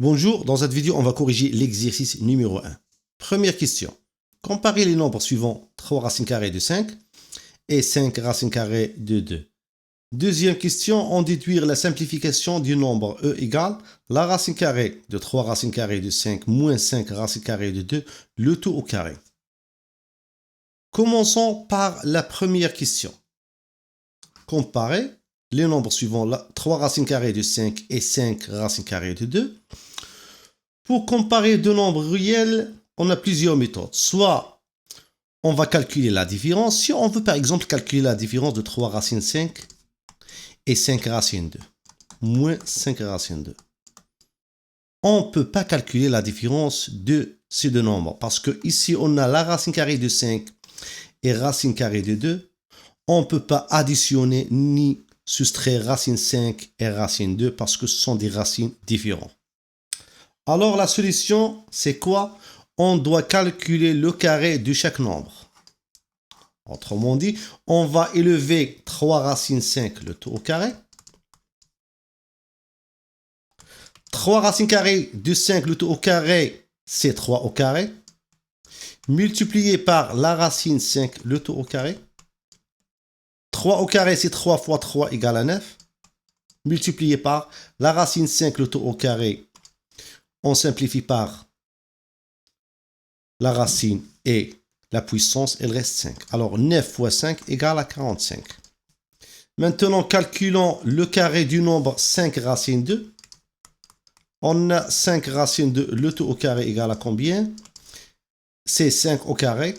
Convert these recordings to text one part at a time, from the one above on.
Bonjour, dans cette vidéo, on va corriger l'exercice numéro 1. Première question. Comparez les nombres suivants 3 racines carrées de 5 et 5 racines carrées de 2. Deuxième question, en déduire la simplification du nombre e égale la racine carrée de 3 racines carrées de 5 moins 5 racines carrées de 2, le tout au carré. Commençons par la première question. Comparer les nombres suivants 3 racines carrées de 5 et 5 racines carrées de 2. Pour comparer deux nombres réels, on a plusieurs méthodes. Soit on va calculer la différence. Si on veut par exemple calculer la différence de 3 racines 5 et 5 racines 2, moins 5 racines 2. On ne peut pas calculer la différence de ces deux nombres parce que ici on a la racine carrée de 5 et racine carrée de 2. On ne peut pas additionner ni soustraire racine 5 et racine 2 parce que ce sont des racines différentes. Alors la solution, c'est quoi? On doit calculer le carré de chaque nombre. Autrement dit, on va élever 3 racines 5, le tout au carré. 3 racines carrées de 5, le tout au carré, c'est 3 au carré. Multiplié par la racine 5, le tout au carré. 3 au carré, c'est 3 fois 3 égale à 9. Multiplié par la racine 5, le tout au carré. On simplifie par la racine et la puissance, elle reste 5. Alors 9 fois 5 égale à 45. Maintenant, calculons le carré du nombre 5 racine 2. On a 5 racine 2, le tout au carré égale à combien? C'est 5 au carré.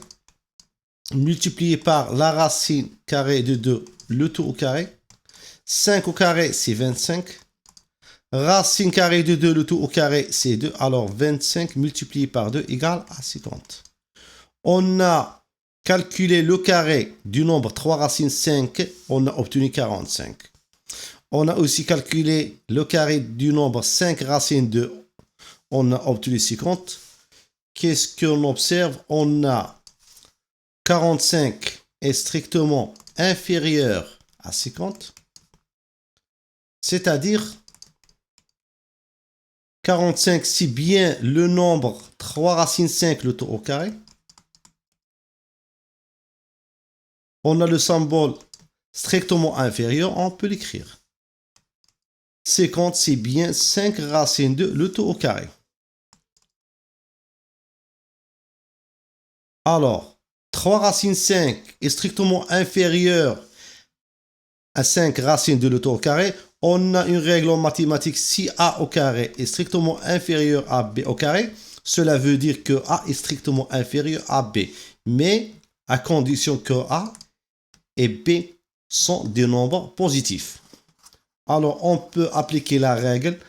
Multiplié par la racine carrée de 2, le tout au carré. 5 au carré, c'est 25. Racine carrée de 2, le tout au carré, c'est 2. Alors 25 multiplié par 2 égale à 50. On a calculé le carré du nombre 3 racines 5. On a obtenu 45. On a aussi calculé le carré du nombre 5 racines 2. On a obtenu 50. Qu'est-ce qu'on observe? On a 45 est strictement inférieur à 50. C'est-à-dire 45, c'est bien le nombre 3 racines 5, le tout au carré. On a le symbole strictement inférieur, on peut l'écrire. 50, c'est bien 5 racines 2, le tout au carré. Alors, 3 racines 5 est strictement inférieur à 5 racines de le tout au carré. On a une règle en mathématiques, si A au carré est strictement inférieur à B au carré, cela veut dire que A est strictement inférieur à B, mais à condition que A et B sont des nombres positifs. Alors, on peut appliquer la règle.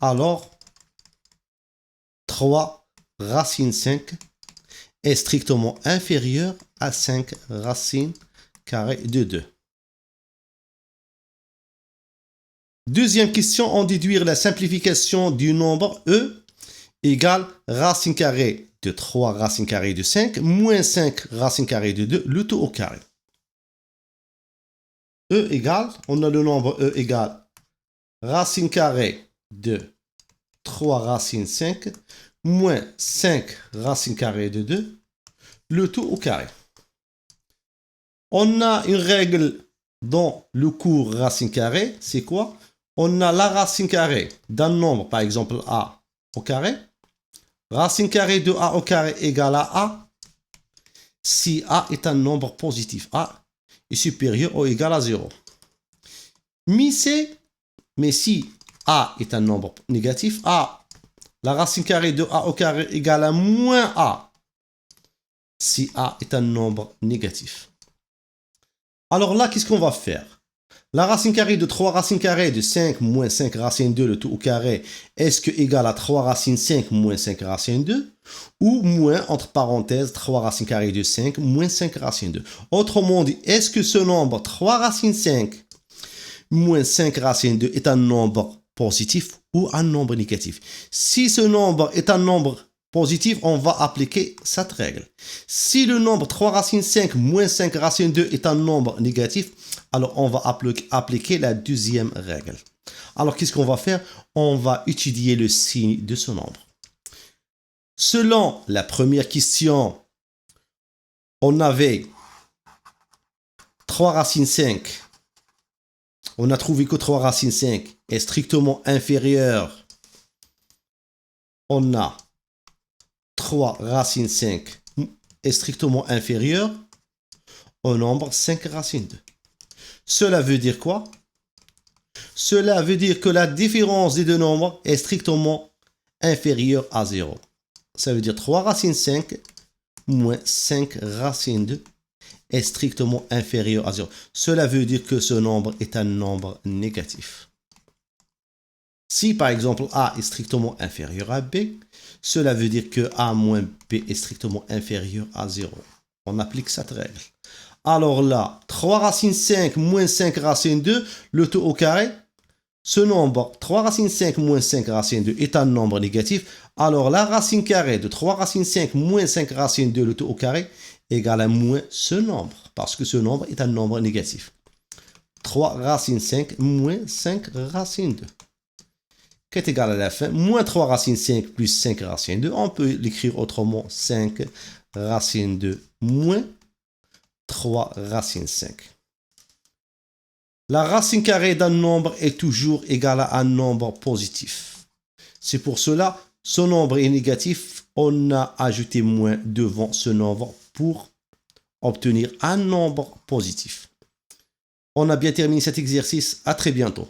Alors, 3 racines 5 est strictement inférieur à 5 racines carrées de 2. Deuxième question, en déduire la simplification du nombre e égale racine carrée de 3 racines carrées de 5 moins 5 racines carrées de 2, le tout au carré. E égale, on a le nombre e égale racine carrée de 3 racines 5 moins 5 racines carrées de 2, le tout au carré. On a une règle dans le cours racine carrée, c'est quoi? On a la racine carrée d'un nombre, par exemple a au carré. Racine carrée de a au carré égale à a si a est un nombre positif. A est supérieur ou égal à 0. Mais si a est un nombre négatif, la racine carrée de a au carré égale à moins a si a est un nombre négatif. Alors là, qu'est-ce qu'on va faire? La racine carrée de 3 racines carrées de 5 moins 5 racines 2, le tout au carré, est-ce que égal à 3 racines 5 moins 5 racines 2? Ou moins, entre parenthèses, 3 racines carrées de 5 moins 5 racines 2. Autrement dit, est-ce que ce nombre 3 racines 5 moins 5 racines 2 est un nombre positif ou un nombre négatif? Si ce nombre est un nombre positif, on va appliquer cette règle. Si le nombre 3 racines 5 moins 5 racines 2 est un nombre négatif, alors on va appliquer la deuxième règle. Alors, qu'est-ce qu'on va faire? On va étudier le signe de ce nombre. Selon la première question, on avait 3 racines 5. On a trouvé que 3 racines 5 est strictement inférieur. On a 3 racines 5 est strictement inférieur au nombre 5 racines 2. Cela veut dire quoi? Cela veut dire que la différence des deux nombres est strictement inférieure à 0. Ça veut dire 3 racines 5 moins 5 racines 2 est strictement inférieur à 0. Cela veut dire que ce nombre est un nombre négatif. Si par exemple A est strictement inférieur à B, cela veut dire que A moins B est strictement inférieur à 0. On applique cette règle. Alors là, 3 racines 5 moins 5 racines 2, le tout au carré, ce nombre 3 racines 5 moins 5 racines 2 est un nombre négatif. Alors la racine carrée de 3 racines 5 moins 5 racines 2, le tout au carré, égale à moins ce nombre, parce que ce nombre est un nombre négatif. 3 racines 5 moins 5 racines 2. Qui est égal à la fin, moins 3 racines 5 plus 5 racines 2. On peut l'écrire autrement, 5 racines 2 moins 3 racines 5. La racine carrée d'un nombre est toujours égale à un nombre positif. C'est pour cela, ce nombre est négatif, on a ajouté moins devant ce nombre pour obtenir un nombre positif. On a bien terminé cet exercice, à très bientôt.